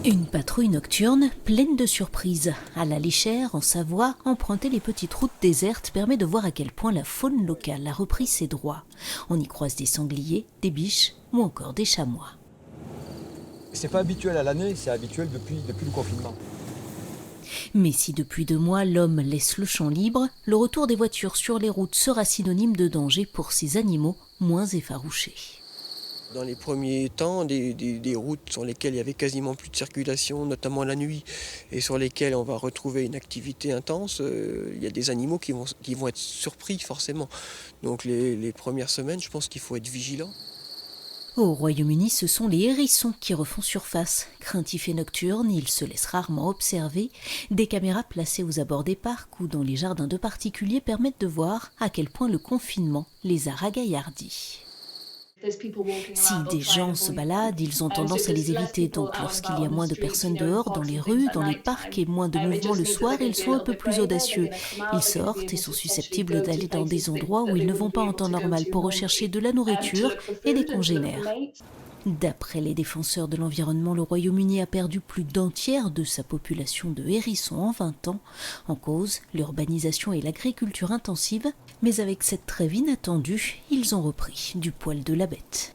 Une patrouille nocturne pleine de surprises. À la Léchère, en Savoie, emprunter les petites routes désertes permet de voir à quel point la faune locale a repris ses droits. On y croise des sangliers, des biches ou encore des chamois. C'est pas habituel à l'année, c'est habituel depuis le confinement. Mais si depuis 2 mois l'homme laisse le champ libre, le retour des voitures sur les routes sera synonyme de danger pour ces animaux moins effarouchés. Dans les premiers temps, des routes sur lesquelles il y avait quasiment plus de circulation, notamment la nuit, et sur lesquelles on va retrouver une activité intense, il y a des animaux qui vont être surpris forcément. Donc les premières semaines, je pense qu'il faut être vigilant. Au Royaume-Uni, ce sont les hérissons qui refont surface. Craintifs et nocturnes, ils se laissent rarement observer. Des caméras placées aux abords des parcs ou dans les jardins de particuliers permettent de voir à quel point le confinement les a ragaillardis. Si des gens se baladent, ils ont tendance à les éviter. Donc lorsqu'il y a moins de personnes dehors, dans les rues, dans les parcs et moins de mouvements le soir, ils sont un peu plus audacieux. Ils sortent et sont susceptibles d'aller dans des endroits où ils ne vont pas en temps normal pour rechercher de la nourriture et des congénères. D'après les défenseurs de l'environnement, le Royaume-Uni a perdu plus d'un tiers de sa population de hérissons en 20 ans. En cause, l'urbanisation et l'agriculture intensive. Mais avec cette trêve inattendue, ils ont repris du poil de la bête.